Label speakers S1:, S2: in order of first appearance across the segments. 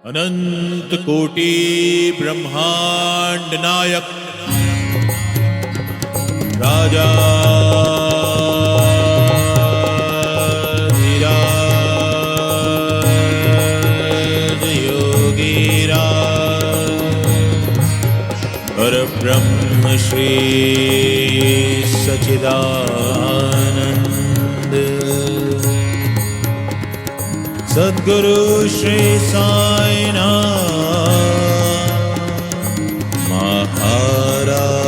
S1: अनंत कोटि ब्रह्मांड नायक राजा धीराज योगीराज परब्रह्म श्री सच्चिदानंद सद्गुरु श्री साईनाथ महाराज।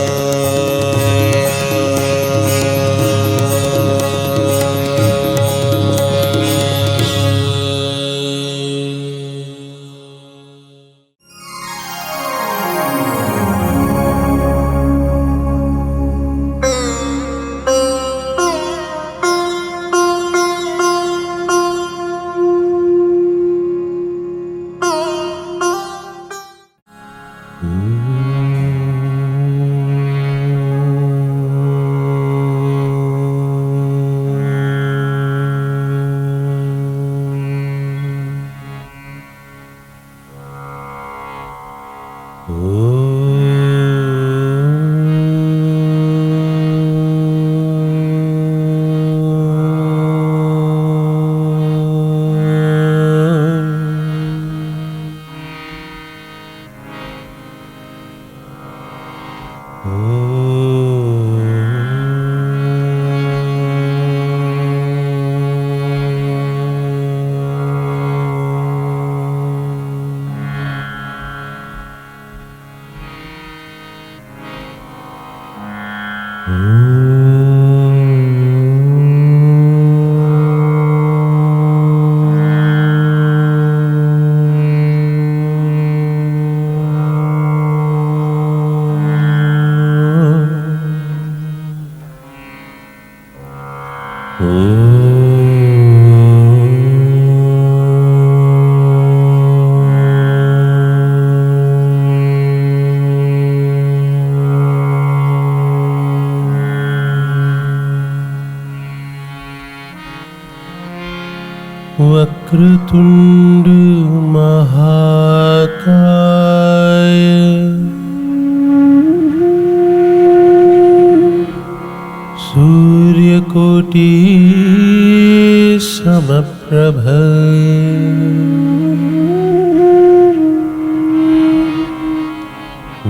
S2: वक्रतुंड महाकाय सूर्यकोटि समप्रभ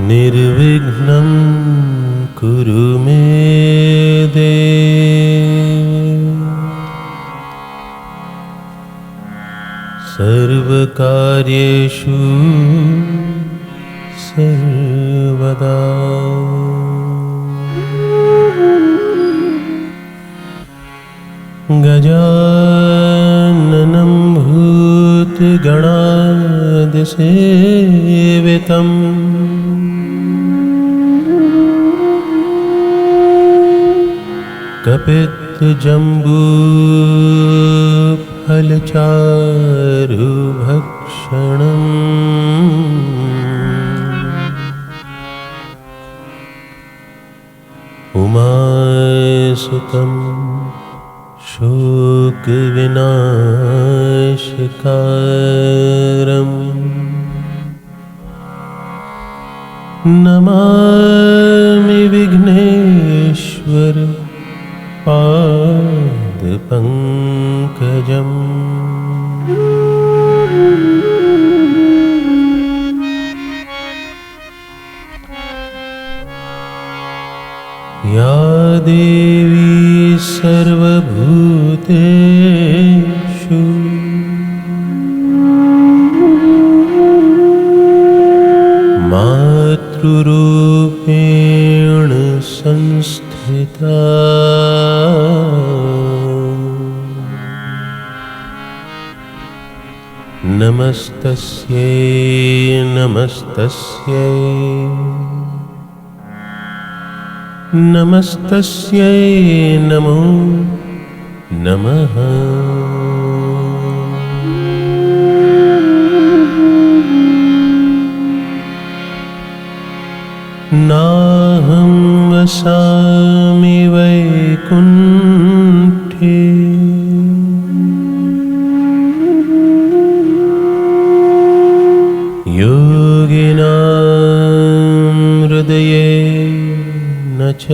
S2: निर्विघ्नं कुरु मे देव सर्वकार्येषु सर्वदा। गजाननं भूतगणादिसेवितं कपित्तजम्बूफलचारुभक्षणम् उमासुतं शोकविनाशकारम् नमामि विघ्नेश्वर पादपङ्कजम्। या देवी सर्वभूतेषु मातृरूपेण संस्थिता नमस्तस्यै नमस्तस्यै नमस्तस्यै नमो नमः। नाहं वसामि वैकुण्ठे योगिनां हृदये न च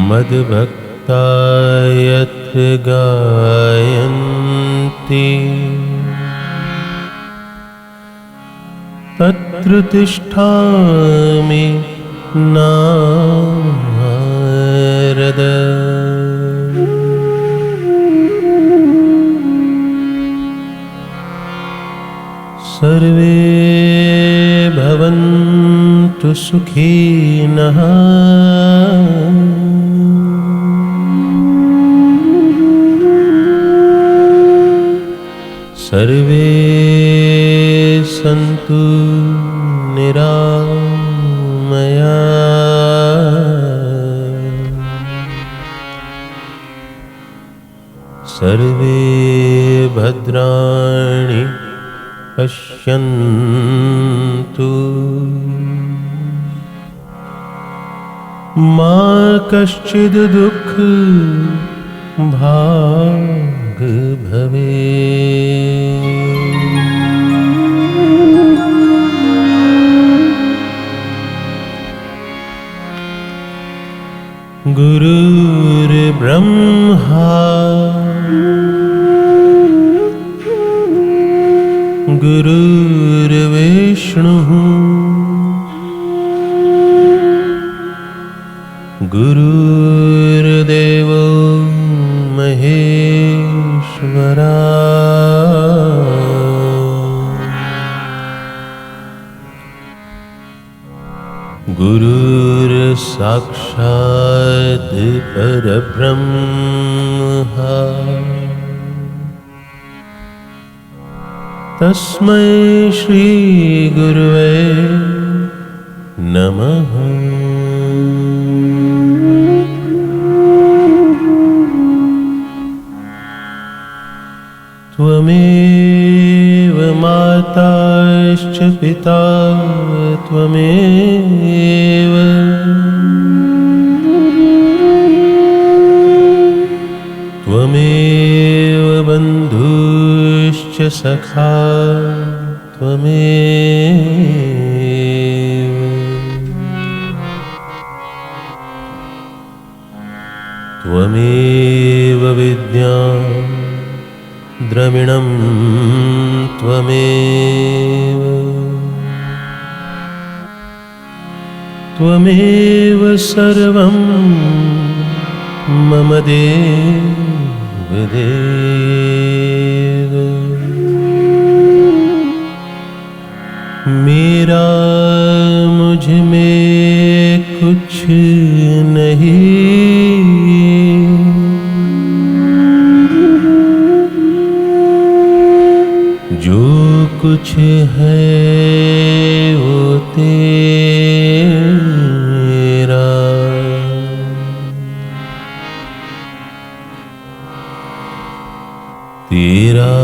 S2: मद्भक्ता यत्र गायन्ति तत्र तिष्ठामि नारद। सर्वे भवन्तु सुखिनः सर्वे सन्तु निरामया। सर्वे भद्राणि पश्यन्तु मा कश्चिद् दुःख भाग् भवेत्। गुरुर्ब्रह्मा गुरुर्विष्णुः गुरुर्देवो महेश्वरा। गुरुर्साक्षात् परब्रह्म तस्मै श्री गुरुवे नमः। त्वमेव माताश्च पिता त्वमेव त्वमेव बन्धुश्च सखा त्वमेव। त्वमेव विद्या द्रविणं त्वमेव त्वमेव सर्वं मम देव देव। मेरा मुझ में कुछ नहीं जो कुछ है वो तेरा। तेरा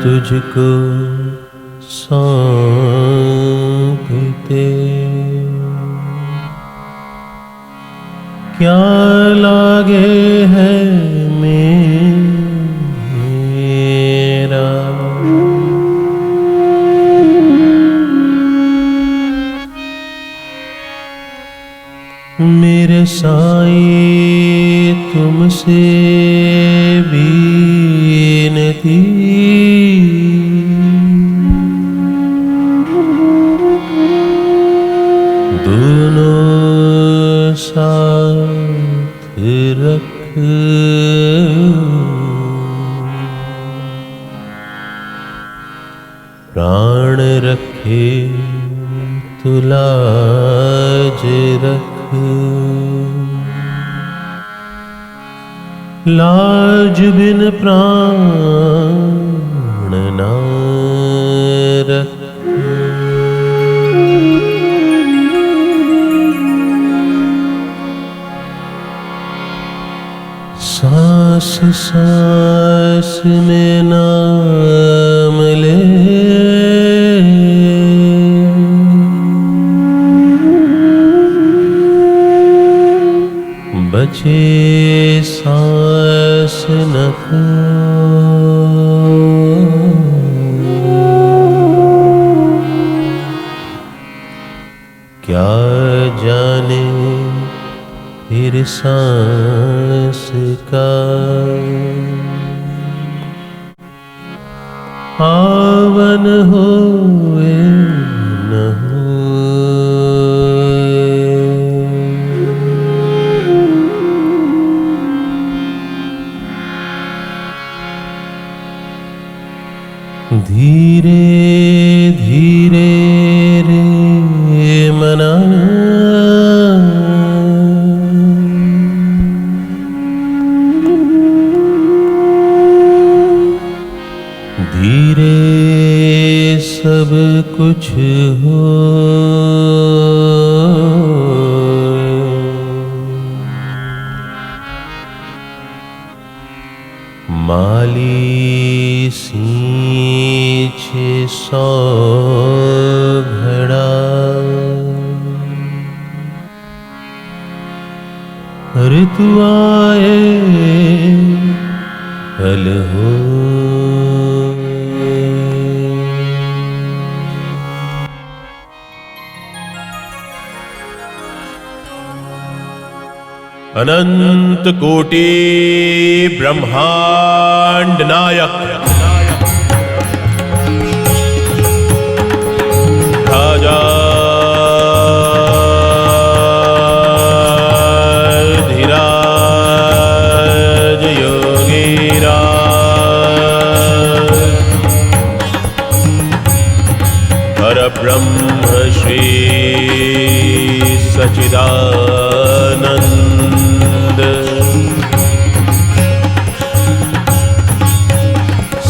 S2: तुझको सौंपते क्या लागे है मेरा। मेरे साईं तुमसे विनती दोनों साथ रख प्राण रखे तो लाज रख लाज बिन प्राण ना रख। सांस सांस में नाम ले बचे सांस नख क्या जाने फिर सांस का आवन होए न होए। धीरे धीरे रे मना धीरे सब कुछ हो माली सींचे 100 घड़ा ऋतु आए कल हो अनंत कोटि ब्रह्मांड नायक राजा धीराज योगीराज परब्रह्म श्री सच्चिदानंद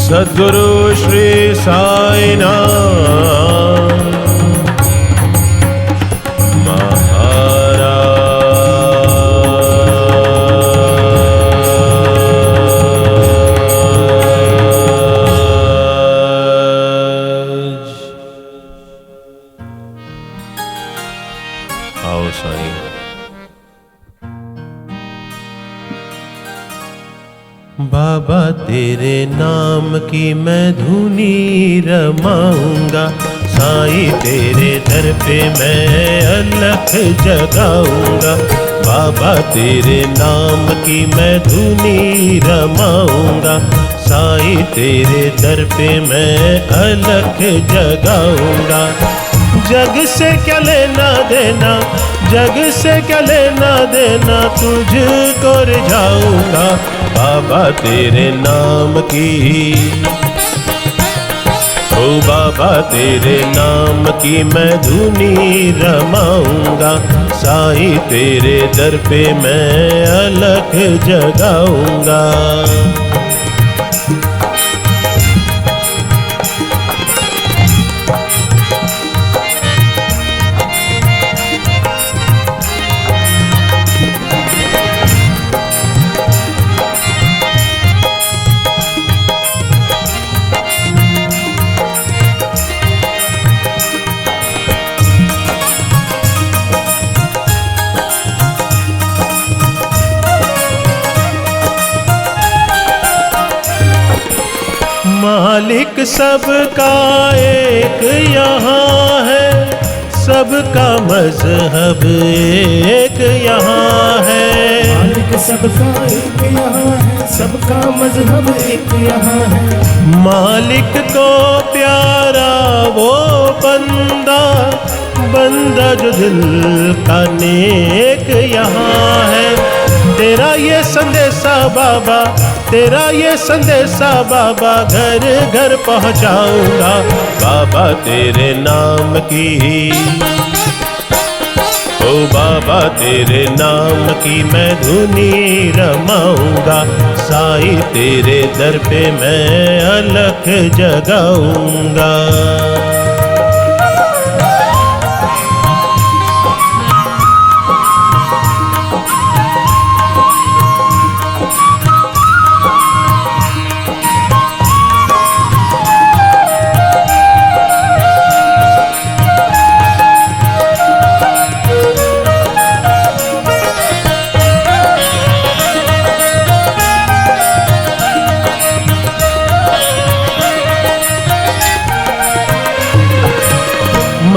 S2: सद्गुरु श्री साईनाथ महाराज। आओ साईं। बाबा तेरे नाम की मैं धुनी रमाऊंगा, साईं तेरे दर पे मैं अलख जगाऊंगा। बाबा तेरे नाम की मैं धुनी रमाऊंगा, साईं तेरे दर पे मैं अलख जगाऊंगा। जग से क्या लेना देना, जग से क्या लेना देना, तुझको रिझाऊंगा। बाबा तेरे नाम की, ओ बाबा तेरे नाम की मैं धुनी रमाऊंगा, साईं तेरे दर पे मैं अलख जगाऊंगा। मालिक सबका एक यहाँ है, सबका मजहब एक यहाँ है।
S3: मालिक सबका एक यहाँ है, सबका मजहब एक यहाँ है।
S2: मालिक को प्यारा वो बंदा, बंदा जो दिल का नेक यहाँ है। तेरा ये संदेशा बाबा, तेरा ये संदेशा बाबा, घर घर पहुँचाऊंगा। बाबा तेरे नाम की, ओ बाबा तेरे नाम की मैं धुनी रमाऊंगा, साईं तेरे दर पे मैं अलख जगाऊंगा।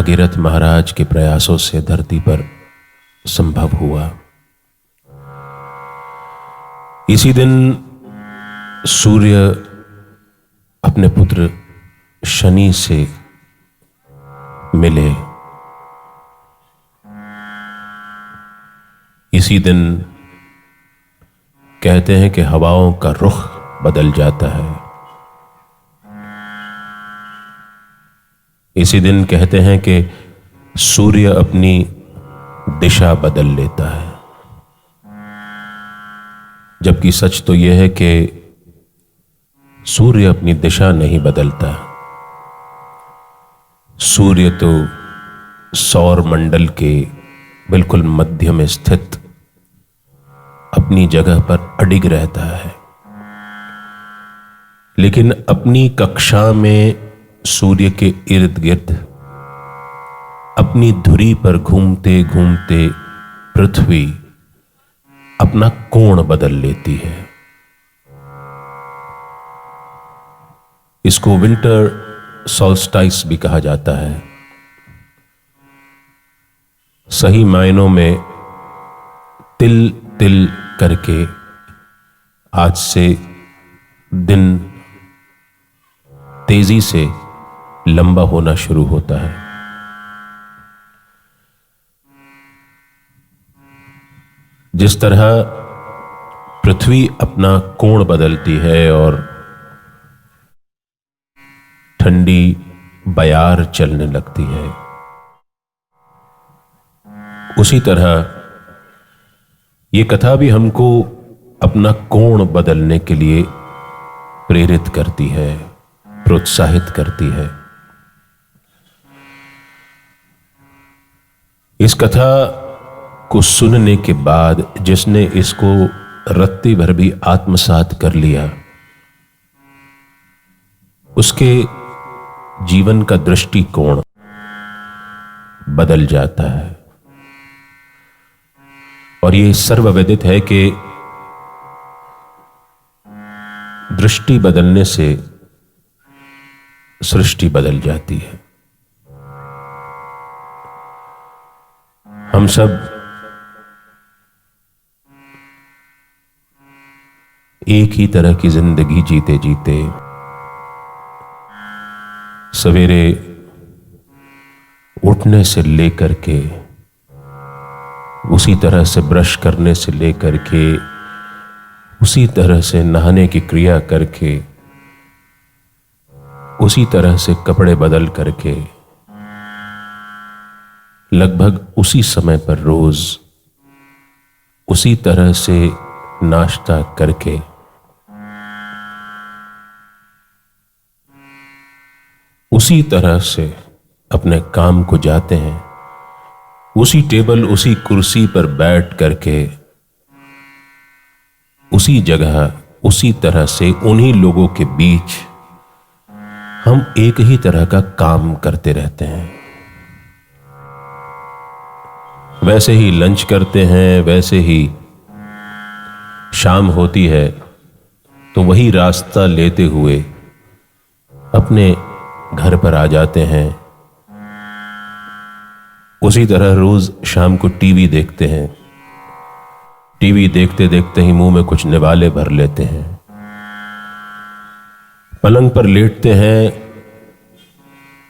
S2: भगीरथ महाराज के प्रयासों से धरती पर संभव हुआ। इसी दिन सूर्य अपने पुत्र शनि से मिले। इसी दिन कहते हैं कि हवाओं का रुख बदल जाता है। इसी दिन कहते हैं कि सूर्य अपनी दिशा बदल लेता है। जबकि सच तो यह है कि सूर्य अपनी दिशा नहीं बदलता। सूर्य तो सौर मंडल के बिल्कुल मध्य में स्थित अपनी जगह पर अडिग रहता है। लेकिन अपनी कक्षा में सूर्य के इर्द गिर्द अपनी धुरी पर घूमते घूमते पृथ्वी अपना कोण बदल लेती है। इसको विंटर सॉल्स्टाइस भी कहा जाता है। सही मायनों में तिल तिल करके आज से दिन तेजी से लंबा होना शुरू होता है। जिस तरह पृथ्वी अपना कोण बदलती है और ठंडी बयार चलने लगती है, उसी तरह ये कथा भी हमको अपना कोण बदलने के लिए प्रेरित करती है, प्रोत्साहित करती है। इस कथा को सुनने के बाद जिसने इसको रत्ती भर भी आत्मसात कर लिया, उसके जीवन का दृष्टिकोण बदल जाता है। और ये सर्वविदित है कि दृष्टि बदलने से सृष्टि बदल जाती है। हम सब एक ही तरह की जिंदगी जीते जीते सवेरे उठने से लेकर के, उसी तरह से ब्रश करने से लेकर के, उसी तरह से नहाने की क्रिया करके, उसी तरह से कपड़े बदल करके, लगभग उसी समय पर रोज उसी तरह से नाश्ता करके उसी तरह से अपने काम को जाते हैं, उसी टेबल उसी कुर्सी पर बैठ करके उसी जगह उसी तरह से उन्हीं लोगों के बीच हम एक ही तरह का काम करते रहते हैं। वैसे ही लंच करते हैं, वैसे ही शाम होती है तो वही रास्ता लेते हुए अपने घर पर आ जाते हैं। उसी तरह रोज शाम को टीवी देखते हैं, टीवी देखते देखते ही मुंह में कुछ निवाले भर लेते हैं। पलंग पर लेटते हैं,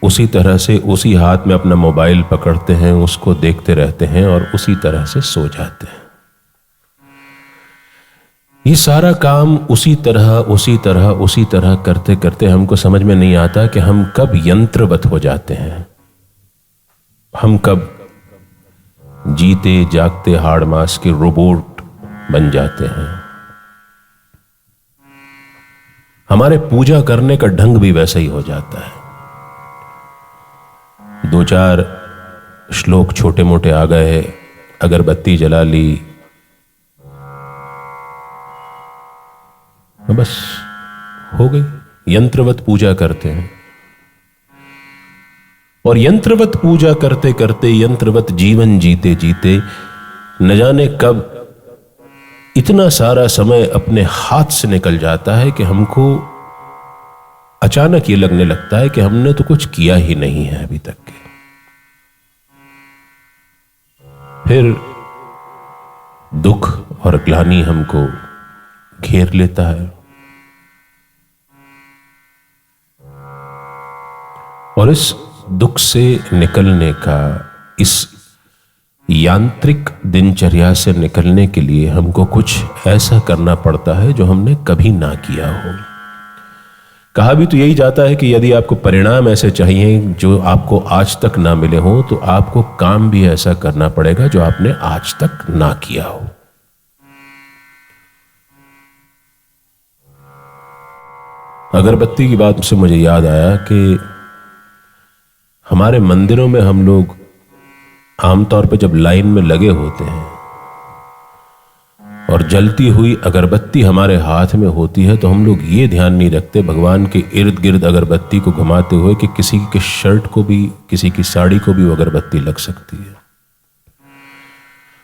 S2: उसी तरह से उसी हाथ में अपना मोबाइल पकड़ते हैं, उसको देखते रहते हैं और उसी तरह से सो जाते हैं। ये सारा काम उसी तरह करते करते हमको समझ में नहीं आता कि हम कब यंत्रवत हो जाते हैं, हम कब जीते जागते हाड़ मास के रोबोट बन जाते हैं। हमारे पूजा करने का ढंग भी वैसा ही हो जाता है। दो चार श्लोक छोटे मोटे आ गए, अगरबत्ती जला ली, बस हो गई। यंत्रवत पूजा करते हैं और यंत्रवत पूजा करते करते, यंत्रवत जीवन जीते जीते न जाने कब इतना सारा समय अपने हाथ से निकल जाता है कि हमको अचानक ये लगने लगता है कि हमने तो कुछ किया ही नहीं है अभी तक के। फिर दुख और ग्लानि हमको घेर लेता है और इस दुख से निकलने का, इस यांत्रिक दिनचर्या से निकलने के लिए हमको कुछ ऐसा करना पड़ता है जो हमने कभी ना किया हो। कहा भी तो यही जाता है कि यदि आपको परिणाम ऐसे चाहिए जो आपको आज तक ना मिले हो, तो आपको काम भी ऐसा करना पड़ेगा जो आपने आज तक ना किया हो। अगरबत्ती की बात से मुझे याद आया कि हमारे मंदिरों में हम लोग आमतौर पर जब लाइन में लगे होते हैं और जलती हुई अगरबत्ती हमारे हाथ में होती है, तो हम लोग ये ध्यान नहीं रखते भगवान के इर्द गिर्द अगरबत्ती को घुमाते हुए कि किसी के शर्ट को भी, किसी की साड़ी को भी वो अगरबत्ती लग सकती है।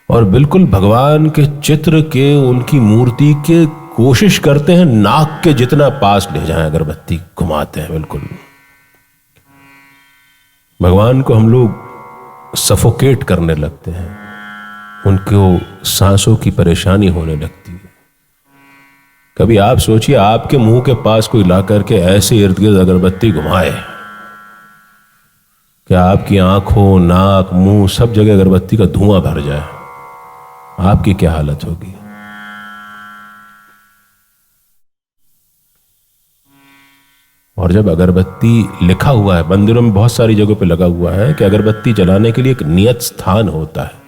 S2: और बिल्कुल भगवान के चित्र के, उनकी मूर्ति के कोशिश करते हैं नाक के जितना पास ले जाएं, अगरबत्ती घुमाते हैं। बिल्कुल भगवान को हम लोग सफोकेट करने लगते हैं, उनको सांसों की परेशानी होने लगती है। कभी आप सोचिए आपके मुंह के पास कोई ला करके ऐसे इर्द गिर्द अगरबत्ती घुमाए कि आपकी आंखों, नाक, मुंह सब जगह अगरबत्ती का धुआं भर जाए, आपकी क्या हालत होगी। और जब अगरबत्ती लिखा हुआ है, मंदिरों में बहुत सारी जगहों पे लगा हुआ है कि अगरबत्ती जलाने के लिए एक नियत स्थान होता है,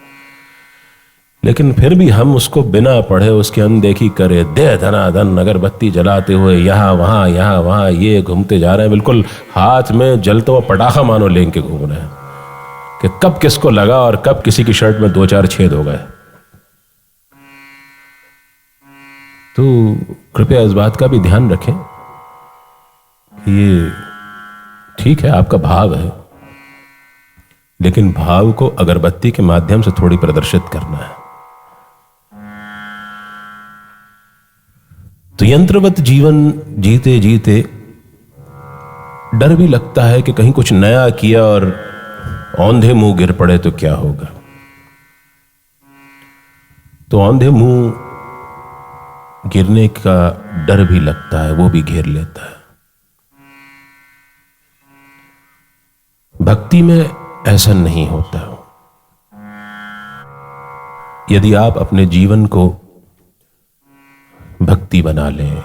S2: लेकिन फिर भी हम उसको बिना पढ़े उसकी अनदेखी करे दे धनाधन अगरबत्ती जलाते हुए यहाँ वहां ये घूमते जा रहे हैं। बिल्कुल हाथ में जलता हुआ पटाखा मानो लेके घूम रहे हैं कि कब किसको लगा और कब किसी की शर्ट में 2-4 छेद हो गए। तो कृपया इस बात का भी ध्यान रखें। ये ठीक है, आपका भाव है, लेकिन भाव को अगरबत्ती के माध्यम से थोड़ी प्रदर्शित करना है। तो यंत्रवत जीवन जीते जीते डर भी लगता है कि कहीं कुछ नया किया और औंधे मुंह गिर पड़े तो क्या होगा। तो औंधे मुंह गिरने का डर भी लगता है, वो भी घेर लेता है। भक्ति में ऐसा नहीं होता। यदि आप अपने जीवन को भक्ति बना लें,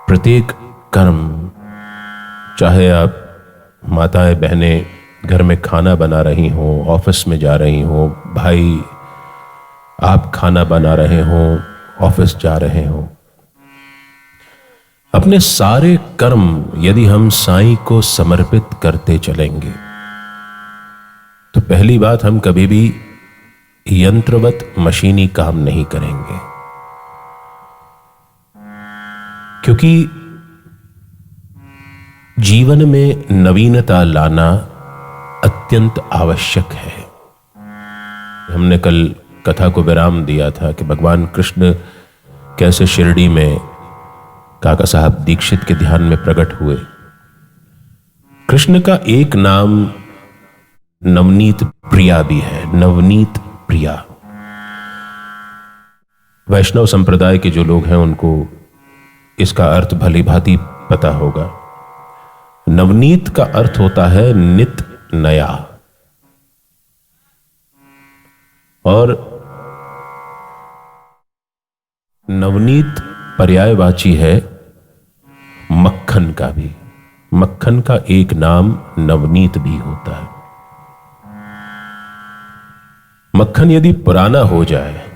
S2: प्रत्येक कर्म, चाहे आप माताएं बहनें घर में खाना बना रही हों, ऑफिस में जा रही हों, भाई आप खाना बना रहे हों, ऑफिस जा रहे हों, अपने सारे कर्म यदि हम साईं को समर्पित करते चलेंगे, तो पहली बात, हम कभी भी यंत्रवत मशीनी काम नहीं करेंगे, क्योंकि जीवन में नवीनता लाना अत्यंत आवश्यक है। हमने कल कथा को विराम दिया था कि भगवान कृष्ण कैसे शिरडी में काका साहब दीक्षित के ध्यान में प्रकट हुए। कृष्ण का एक नाम नवनीत प्रिया भी है, नवनीत प्रिया। वैष्णव संप्रदाय के जो लोग हैं उनको इसका अर्थ भली भांति पता होगा। नवनीत का अर्थ होता है नित नया, और नवनीत पर्यायवाची है मक्खन का भी। मक्खन का एक नाम नवनीत भी होता है। मक्खन यदि पुराना हो जाए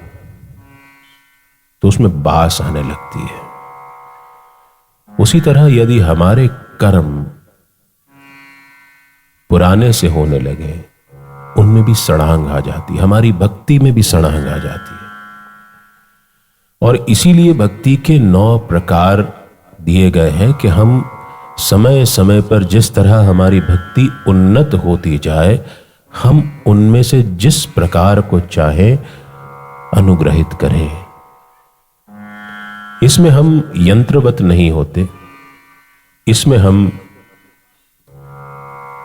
S2: तो उसमें बास आने लगती है। उसी तरह यदि हमारे कर्म पुराने से होने लगे, उनमें भी सड़ांग आ जाती है, हमारी भक्ति में भी सड़ांग आ जाती है। और इसीलिए भक्ति के 9 प्रकार दिए गए हैं कि हम समय समय पर जिस तरह हमारी भक्ति उन्नत होती जाए, हम उनमें से जिस प्रकार को चाहें अनुग्रहित करें। इसमें हम यंत्रवत नहीं होते, इसमें हम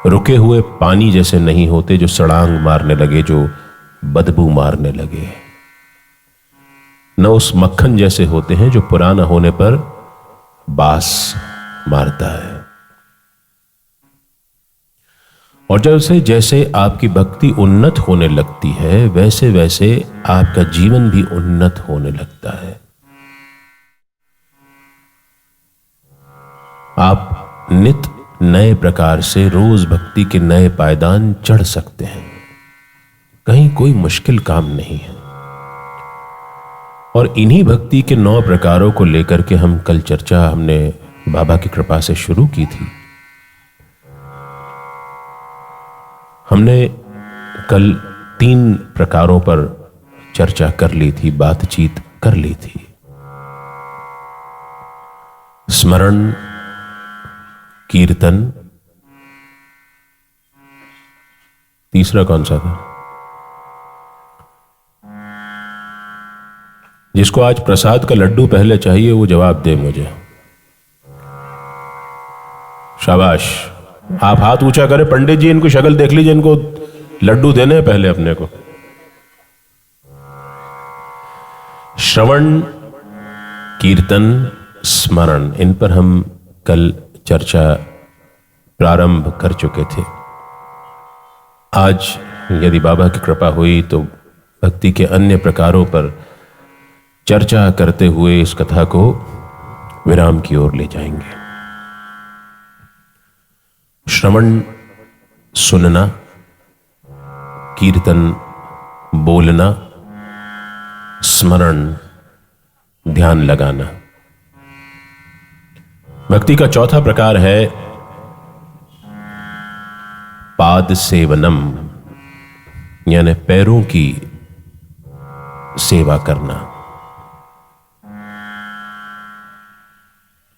S2: रुके हुए पानी जैसे नहीं होते जो सड़ांग मारने लगे, जो बदबू मारने लगे, न उस मक्खन जैसे होते हैं जो पुराना होने पर बास मारता है। और जैसे जैसे आपकी भक्ति उन्नत होने लगती है, वैसे वैसे आपका जीवन भी उन्नत होने लगता है। आप नित नए प्रकार से रोज भक्ति के नए पायदान चढ़ सकते हैं। कहीं कोई मुश्किल काम नहीं है। और इन्हीं भक्ति के 9 प्रकारों को लेकर के हम कल चर्चा हमने बाबा की कृपा से शुरू की थी। हमने कल 3 प्रकारों पर चर्चा कर ली थी, बातचीत कर ली थी। स्मरण, कीर्तन, तीसरा कौन सा था? जिसको आज प्रसाद का लड्डू पहले चाहिए वो जवाब दे मुझे। शाबाश, आप हाथ ऊंचा करें। पंडित जी इनको शक्ल देख लीजिए, इनको लड्डू देने हैं पहले अपने को। श्रवण, कीर्तन, स्मरण, इन पर हम कल चर्चा प्रारंभ कर चुके थे। आज यदि बाबा की कृपा हुई तो भक्ति के अन्य प्रकारों पर चर्चा करते हुए इस कथा को विराम की ओर ले जाएंगे। श्रवण सुनना, कीर्तन बोलना, स्मरण ध्यान लगाना। भक्ति का चौथा प्रकार है पाद सेवनम, यानी पैरों की सेवा करना।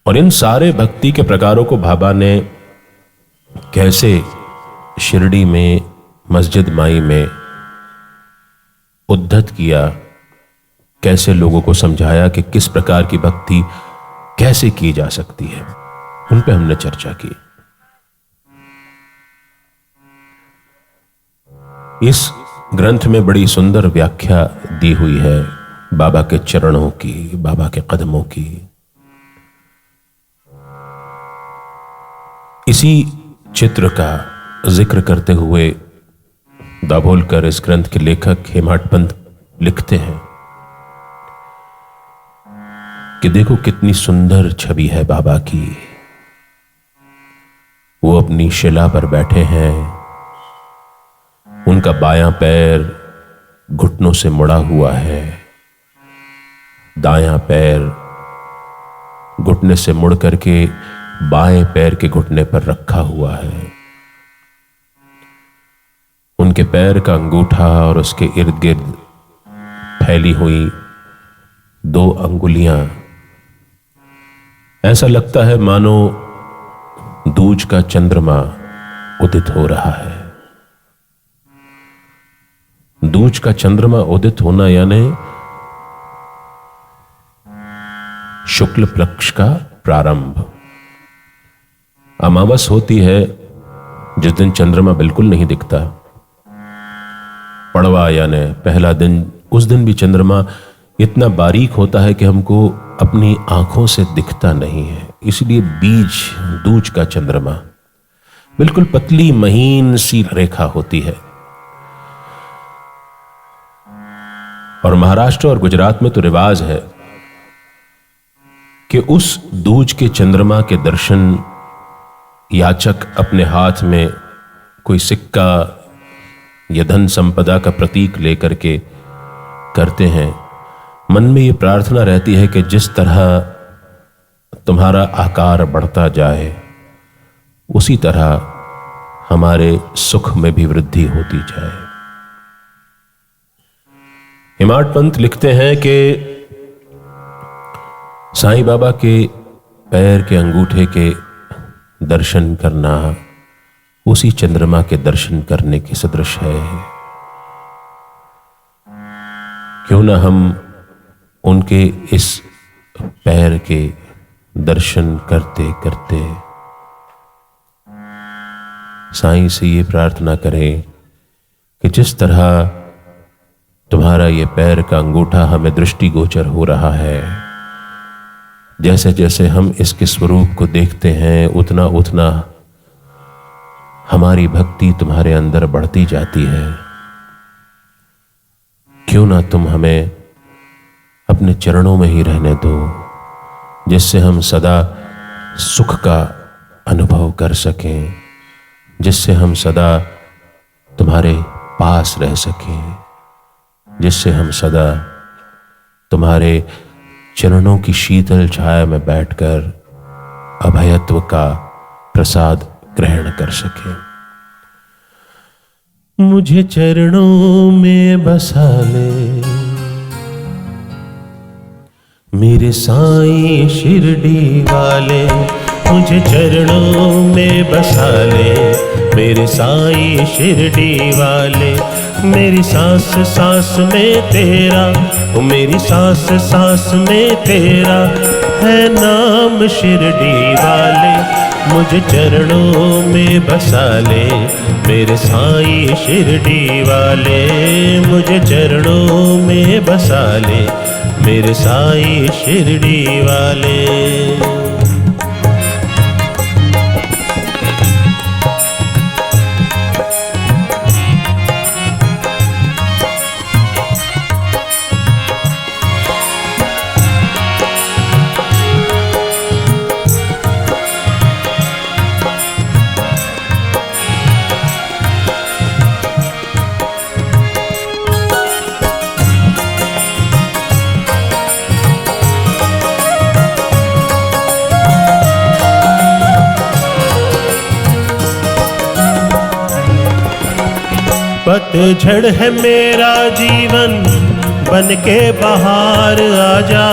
S2: और इन सारे भक्ति के प्रकारों को बाबा ने कैसे शिरडी में मस्जिद माई में उद्धत किया, कैसे लोगों को समझाया कि किस प्रकार की भक्ति कैसे की जा सकती है, उन पे हमने चर्चा की। इस ग्रंथ में बड़ी सुंदर व्याख्या दी हुई है बाबा के चरणों की, बाबा के कदमों की। इसी चित्र का जिक्र करते हुए दाभोलकर, इस ग्रंथ के लेखक हेमाड पंत लिखते हैं कि देखो कितनी सुंदर छवि है बाबा की। वो अपनी शिला पर बैठे हैं, उनका बायां पैर घुटनों से मुड़ा हुआ है, दायां पैर घुटने से मुड़ करके बाएं पैर के घुटने पर रखा हुआ है। उनके पैर का अंगूठा और उसके इर्द गिर्द फैली हुई 2 अंगुलियां, ऐसा लगता है मानो दूज का चंद्रमा उदित हो रहा है। दूज का चंद्रमा उदित होना यानी शुक्ल पक्ष का प्रारंभ। अमावस होती है जिस दिन चंद्रमा बिल्कुल नहीं दिखता। पड़वा यानी पहला दिन, उस दिन भी चंद्रमा इतना बारीक होता है कि हमको अपनी आंखों से दिखता नहीं है। इसलिए बीज दूज का चंद्रमा बिल्कुल पतली महीन सी रेखा होती है। और महाराष्ट्र और गुजरात में तो रिवाज है कि उस दूज के चंद्रमा के दर्शन याचक अपने हाथ में कोई सिक्का या धन संपदा का प्रतीक लेकर के करते हैं। मन में ये प्रार्थना रहती है कि जिस तरह तुम्हारा आकार बढ़ता जाए उसी तरह हमारे सुख में भी वृद्धि होती जाए। हेमाड पंत लिखते हैं कि साईं बाबा के पैर के अंगूठे के दर्शन करना उसी चंद्रमा के दर्शन करने के सदृश है। क्यों ना हम उनके इस पैर के दर्शन करते करते साईं से ये प्रार्थना करें कि जिस तरह तुम्हारा ये पैर का अंगूठा हमें दृष्टिगोचर हो रहा है। जैसे जैसे हम इसके स्वरूप को देखते हैं उतना उतना हमारी भक्ति तुम्हारे अंदर बढ़ती जाती है। क्यों ना तुम हमें अपने चरणों में ही रहने दो, जिससे हम सदा सुख का अनुभव कर सकें, जिससे हम सदा तुम्हारे पास रह सकें, जिससे हम सदा तुम्हारे चरणों की शीतल छाया में बैठकर अभयत्व का प्रसाद ग्रहण कर सकें। मुझे चरणों में बसा ले मेरे साईं शिरडी वाले, मुझे चरणों में बसा ले मेरे साईं शिरडी वाले। मेरी सांस सांस में तेरा, ओ मेरी सांस सांस में तेरा है नाम शिरडी वाले। मुझे चरणों में बसा ले मेरे साईं शिरडी वाले, मुझे चरणों में बसा ले मेरे साईं शिरडी वाले। पतझड़ है मेरा जीवन बन के बाहर आजा।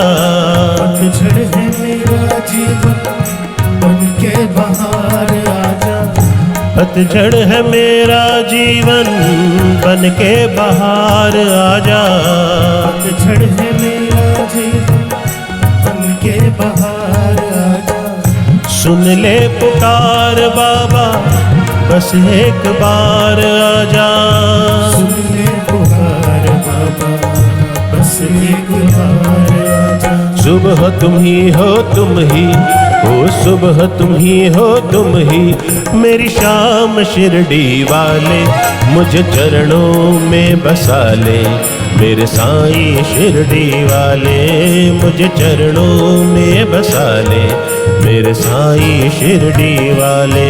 S3: पतझड़ है मेरा जीवन बन के बाहर आजा।
S2: पतझड़ है मेरा जीवन बन के बाहर आजा।
S3: पतझड़ है मेरा जीवन बन के बाहर आजा।
S2: सुन ले पुकार बाबा बस एक बार आजा।
S3: सुन ले पुकार बाबा बस एक बार आजा।
S2: सुबह तुम ही हो तुम ही हो, सुबह तुम ही हो तुम ही मेरी शाम शिरडी वाले। मुझे चरणों में बसा ले मेरे साईं शिरडी वाले, मुझे चरणों में बसा ले मेरे साईं शिरडी वाले।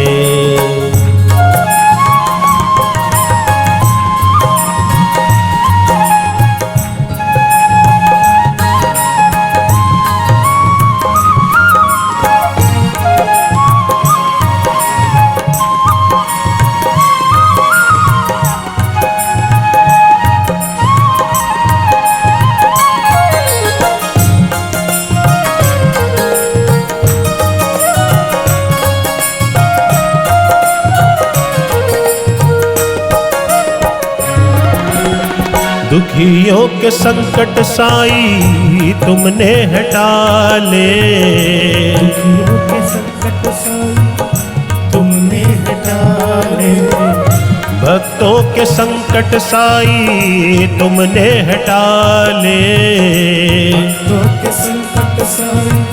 S2: दुखियों के संकट साईं तुमने हटा ले।
S3: दुखियों के संकट साईं तुमने हटा ले।
S2: भक्तों के संकट साईं तुमने हटा ले।
S3: भक्तों के संकट साईं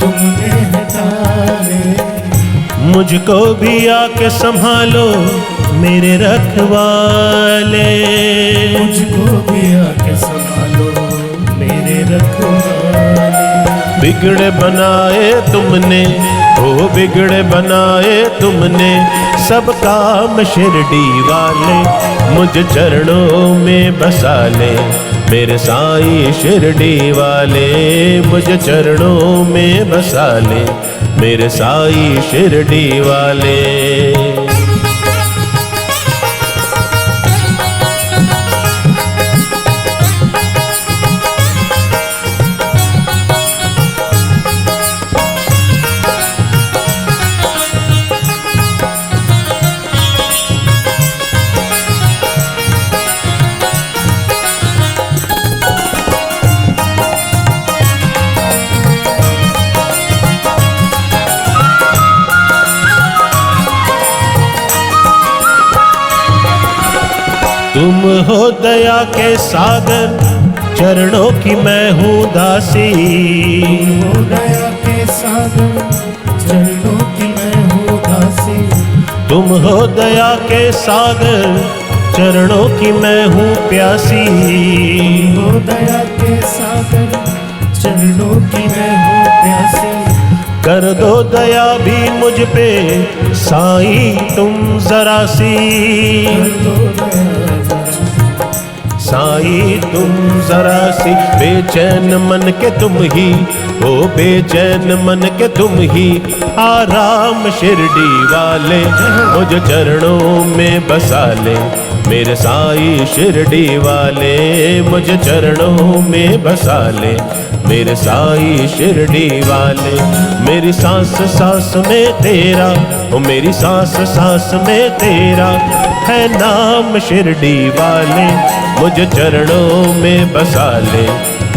S3: तुमने हटा ले।
S2: मुझको भी आके संभालो मेरे रखवाले।
S3: मुझको भी आके संभालो मेरे रखवाले।
S2: बिगड़े बनाए तुमने, ओ बिगड़े बनाए तुमने सब काम शिरडी वाले। मुझे चरणों में बसा ले मेरे साईं शिरडी वाले, मुझे चरणों में बसा ले मेरे साईं शिरडी वाले। तुम हो दया के सागर, चरणों की मैं हूँ दासी।
S3: हो दया के सागर, चरणों की मैं हूँ दासी।
S2: तुम हो दया के सागर, चरणों की मैं हूँ प्यासी।
S3: हो दया के सागर, चरणों की मैं हूँ प्यासी।
S2: कर दो दया भी मुझ पे साईं तुम जरा सी। साईं तुम जरा सी, बेचैन मन के तुम ही, ओ बेचैन मन के तुम ही, आराम शिरडी वाले मुझ चरणों में बसा ले। मेरे साईं शिरडी वाले मुझ चरणों में बसा ले। मेरे साईं शिरडी वाले, मेरी सांस सांस में तेरा, ओ मेरी सांस सांस में तेरा है नाम शिरडी वाले, मुझ चरणों में बसा ले।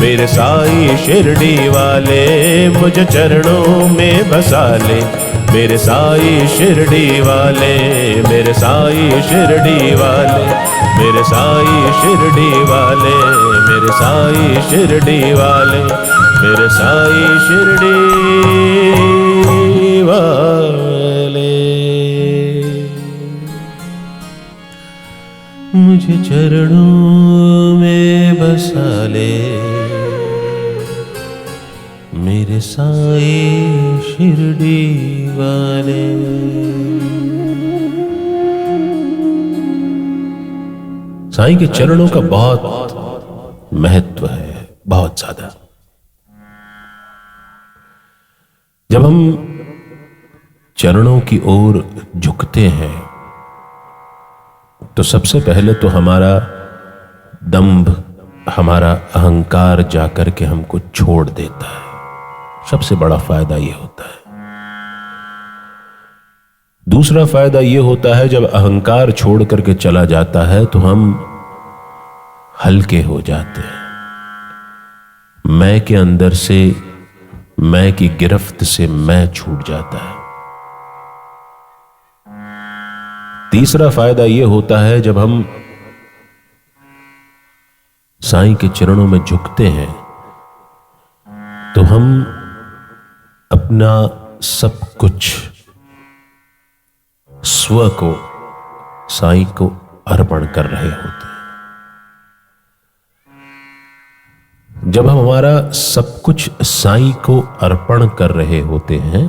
S2: मेरे साईं शिरडी वाले मुझ चरणों में बसा ले। मेरे साईं शिरडी वाले, मेरे साईं शिरडी वाले, मेरे साईं शिरडी वाले, मेरे साईं शिरडी वाले, मेरे साईं शिरडी वाले मुझे चरणों में बसा ले। मेरे साईं शिरडी वाले। साईं के चरणों का बहुत महत्व है, बहुत ज्यादा। जब हम चरणों की ओर झुकते हैं तो सबसे पहले तो हमारा दंभ, हमारा अहंकार जाकर के हमको छोड़ देता है। सबसे बड़ा फायदा यह होता है। दूसरा फायदा यह होता है, जब अहंकार छोड़ करके चला जाता है तो हम हल्के हो जाते हैं। मैं के अंदर से, मैं की गिरफ्त से मैं छूट जाता है। तीसरा फायदा यह होता है, जब हम साईं के चरणों में झुकते हैं तो हम अपना सब कुछ स्व को साईं को अर्पण कर रहे होते हैं। जब हम हमारा सब कुछ साईं को अर्पण कर रहे होते हैं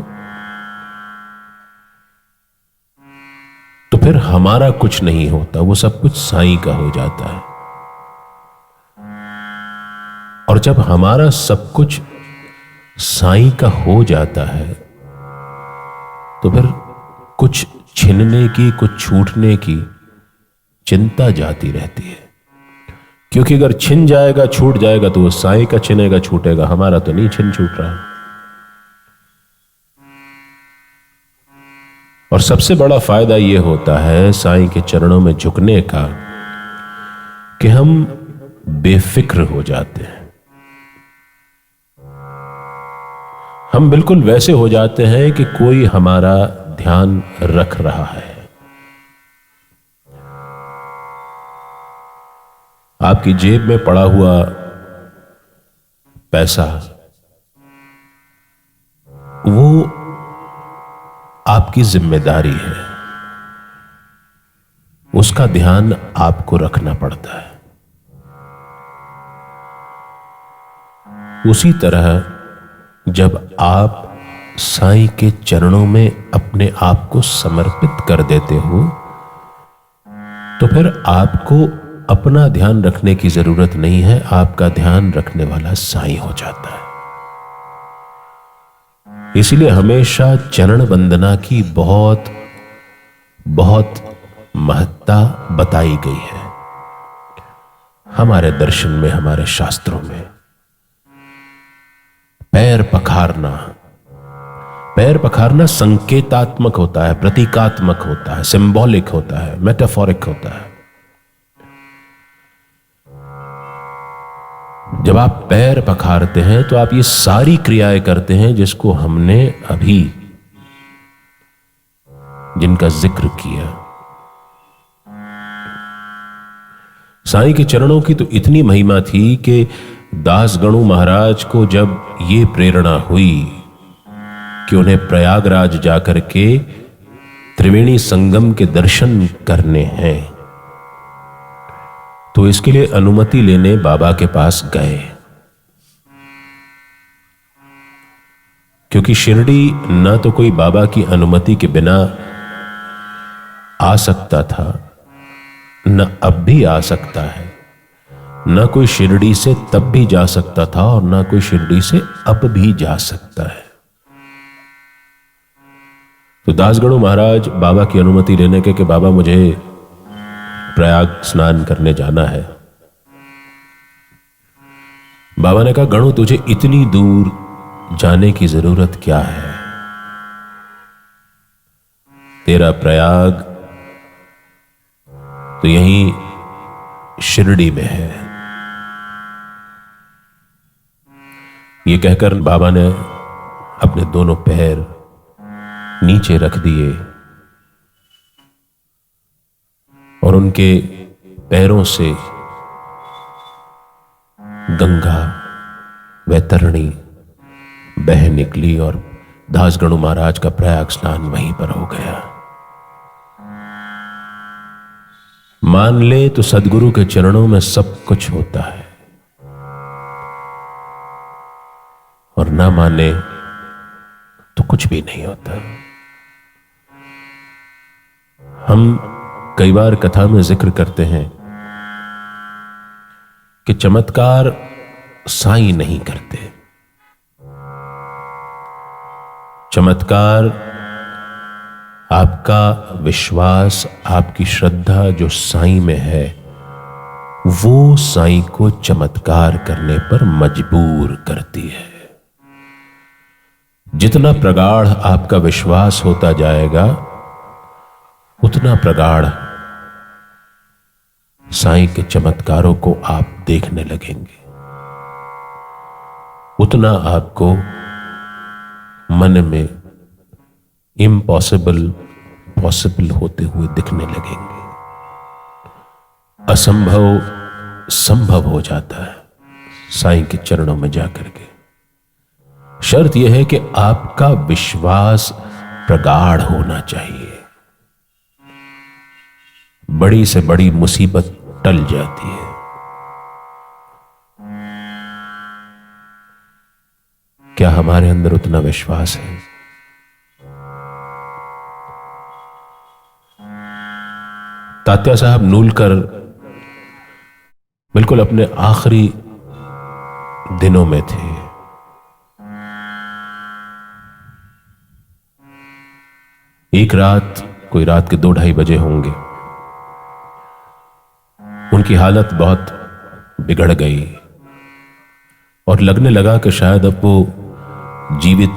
S2: तो फिर हमारा कुछ नहीं होता, वो सब कुछ साईं का हो जाता है। और जब हमारा सब कुछ साईं का हो जाता है तो फिर कुछ छिनने की, कुछ छूटने की चिंता जाती रहती है। क्योंकि अगर छिन जाएगा, छूट जाएगा तो वो साईं का छिनेगा, छूटेगा, हमारा तो नहीं छिन छूट रहा। और सबसे बड़ा फायदा यह होता है साईं के चरणों में झुकने का कि हम बेफिक्र हो जाते हैं। हम बिल्कुल वैसे हो जाते हैं कि कोई हमारा ध्यान रख रहा है। आपकी जेब में पड़ा हुआ पैसा, वो आपकी जिम्मेदारी है, उसका ध्यान आपको रखना पड़ता है। उसी तरह जब आप साईं के चरणों में अपने आप को समर्पित कर देते हो तो फिर आपको अपना ध्यान रखने की जरूरत नहीं है, आपका ध्यान रखने वाला साईं हो जाता है। इसलिए हमेशा चरण वंदना की बहुत बहुत महत्ता बताई गई है हमारे दर्शन में, हमारे शास्त्रों में। पैर पखारना, पैर पखारना संकेतात्मक होता है, प्रतीकात्मक होता है, सिंबॉलिक होता है, मेटाफोरिक होता है। जब आप पैर पखारते हैं तो आप ये सारी क्रियाएं करते हैं जिसको हमने अभी, जिनका जिक्र किया। साईं के चरणों की तो इतनी महिमा थी कि दासगणु महाराज को जब ये प्रेरणा हुई कि उन्हें प्रयागराज जाकर के त्रिवेणी संगम के दर्शन करने हैं, तो इसके लिए अनुमति लेने बाबा के पास गए। क्योंकि शिरडी न तो कोई बाबा की अनुमति के बिना आ सकता था, न अब भी आ सकता है, न कोई शिरडी से तब भी जा सकता था और न कोई शिरडी से अब भी जा सकता है। तो दासगणु महाराज बाबा की अनुमति लेने के कि बाबा मुझे प्रयाग स्नान करने जाना है। बाबा ने कहा गणु तुझे इतनी दूर जाने की जरूरत क्या है? तेरा प्रयाग तो यहीं शिरडी में है। ये कहकर बाबा ने अपने दोनों पैर नीचे रख दिए और उनके पैरों से गंगा वैतरणी बह निकली और दासगणु महाराज का प्रयाग स्नान वहीं पर हो गया। मान ले तो सदगुरु के चरणों में सब कुछ होता है, और ना माने तो कुछ भी नहीं होता। हम कई बार कथा में जिक्र करते हैं कि चमत्कार साईं नहीं करते। चमत्कार आपका विश्वास, आपकी श्रद्धा जो साईं में है, वो साईं को चमत्कार करने पर मजबूर करती है। जितना प्रगाढ़ आपका विश्वास होता जाएगा, उतना प्रगाढ़ साईं के चमत्कारों को आप देखने लगेंगे, उतना आपको मन में इम्पॉसिबल पॉसिबल होते हुए दिखने लगेंगे। असंभव संभव हो जाता है साईं के चरणों में जाकर के। शर्त यह है कि आपका विश्वास प्रगाढ़ होना चाहिए। बड़ी से बड़ी मुसीबत टल जाती है। क्या हमारे अंदर उतना विश्वास है? तात्या साहब नूलकर बिल्कुल अपने आखिरी दिनों में थे। एक रात, कोई रात के 2-2:30 बजे होंगे, उनकी हालत बहुत बिगड़ गई और लगने लगा कि शायद अब वो जीवित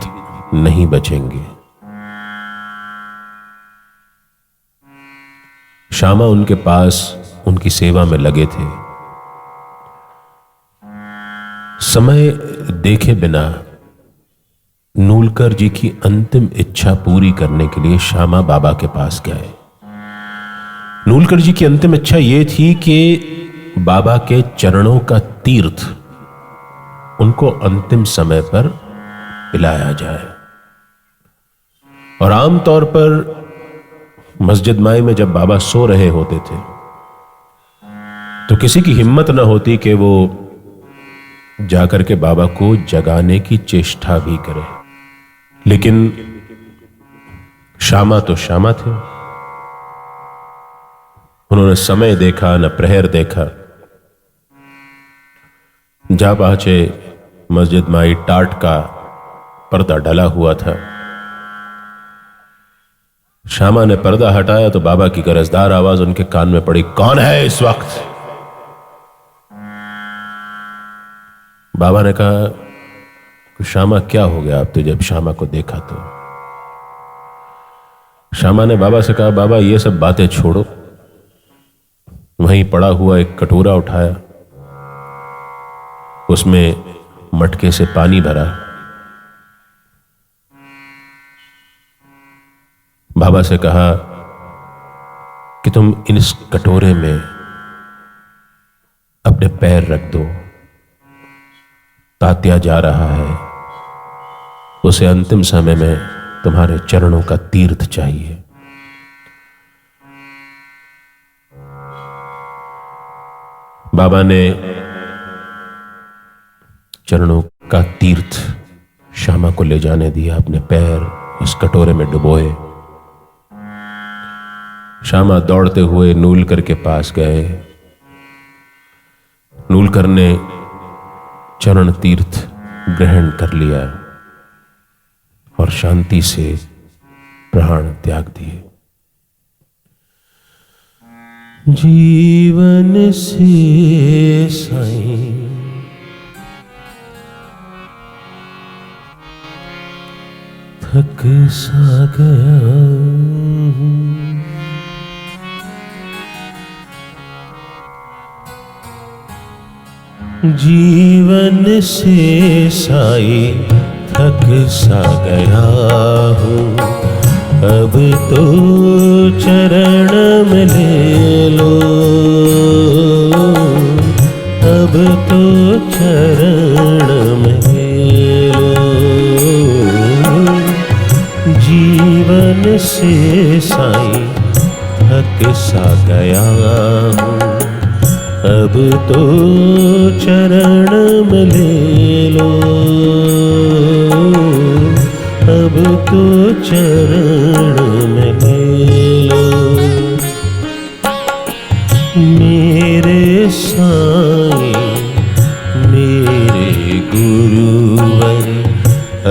S2: नहीं बचेंगे। श्यामा उनके पास उनकी सेवा में लगे थे। समय देखे बिना नूलकर जी की अंतिम इच्छा पूरी करने के लिए श्यामा बाबा के पास गए। नूलकर जी की अंतिम इच्छा यह थी कि बाबा के चरणों का तीर्थ उनको अंतिम समय पर पिलाया जाए। और आमतौर पर मस्जिद माई में जब बाबा सो रहे होते थे तो किसी की हिम्मत न होती कि वो जाकर के बाबा को जगाने की चेष्टा भी करे। लेकिन श्यामा तो श्यामा थे, उन्होंने समय देखा न प्रहर देखा। जा पहुंचे मस्जिद माई, टाट का पर्दा डला हुआ था। श्यामा ने पर्दा हटाया तो बाबा की गरजदार आवाज उनके कान में पड़ी, कौन है इस वक्त? बाबा ने कहा, श्यामा क्या हो गया? अब तो जब श्यामा को देखा तो श्यामा ने बाबा से कहा, बाबा ये सब बातें छोड़ो। वहीं पड़ा हुआ एक कटोरा उठाया, उसमें मटके से पानी भरा। बाबा से कहा कि तुम इस कटोरे में पैर रख दो। तात्या जा रहा है, उसे अंतिम समय में तुम्हारे चरणों का तीर्थ चाहिए। बाबा ने चरणों का तीर्थ श्यामा को ले जाने दिया, अपने पैर उस कटोरे में डुबोए। श्यामा दौड़ते हुए नूलकर के पास गए। नूलकर ने चरण तीर्थ ग्रहण कर लिया और शांति से प्राण त्याग दिए। जीवन से साईं थक सा गया, जीवन से साईं थक सा गया हूँ। अब तो चरण में ले लो, अब तो चरण में ले लो। जीवन से साईं थक सा गया हूँ, अब तो चरण में ले लो, अब तो चरण में ले लो। मेरे साईं मेरे गुरुवर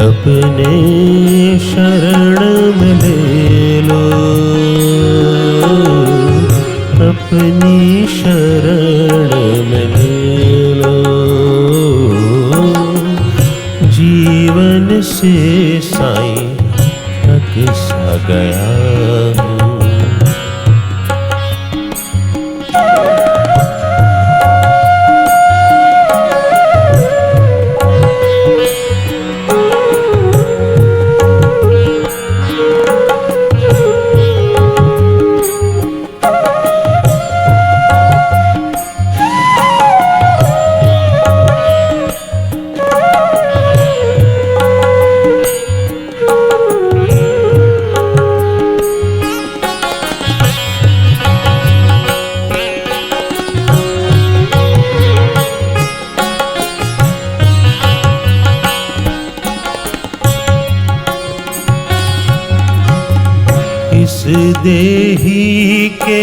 S2: अपने शरण में ले लो, अपनी शरण में ले लो। जीवन से साईं थक सा गया हूँ। इस देही के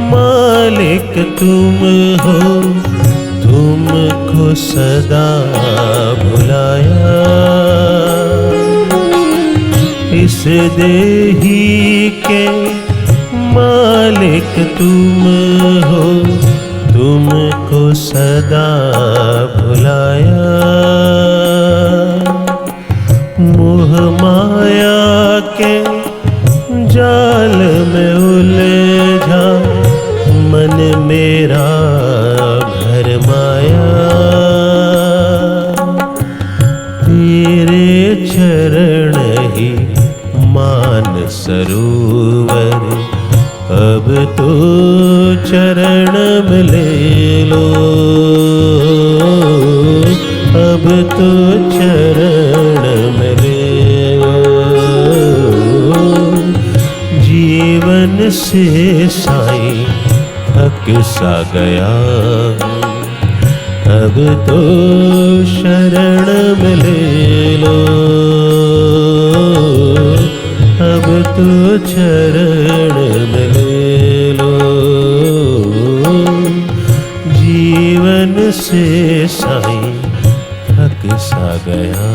S2: मालिक तुम हो, तुमको सदा भुलाया। इस देही के मालिक तुम हो, तुमको सदा भुलाया। मोह माया के जाल में उलझा मन मेरा भरमाया। तेरे चरण ही मान सरोवर, अब तो चरण में ले लो, अब तो चरण में ले लो। जीवन से साईं थक सा गया, अब तो शरण में ले लो, अब तो चरण में ले लो। जीवन से साईं थक सा गया।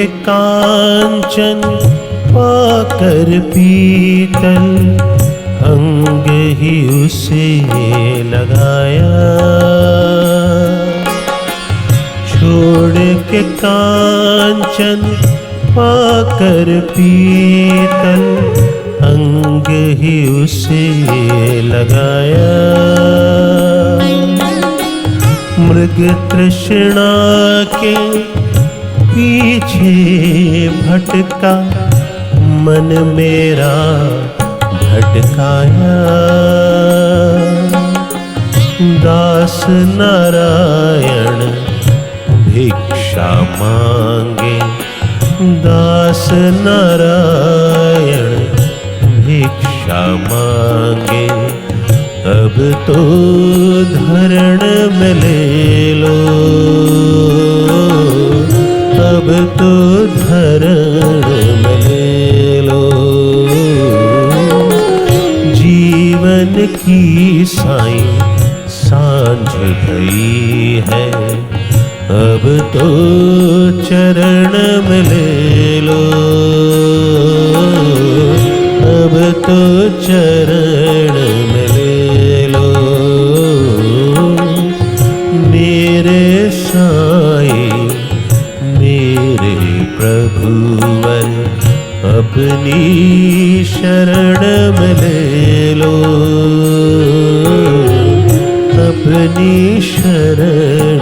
S2: के कांचन पाकर पीतल, अंग ही उसे लगाया। छोड़ के कांचन पाकर पीतल, अंग ही उसे लगाया। मृग तृष्णा के पीछे भटका, मन मेरा भटकाया। दास नारायण भिक्षा मांगे, दास नारायण भिक्षा मांगे। अब तो धरण में ले लो, अब तो धरण में ले लो। जीवन की साईं सांझ गई है, अब तो चरण में ले लो, अब तो चरण में ले लो। मेरे साईं मेरे प्रभुवर, अपनी शरण में ले लो, अपनी शरण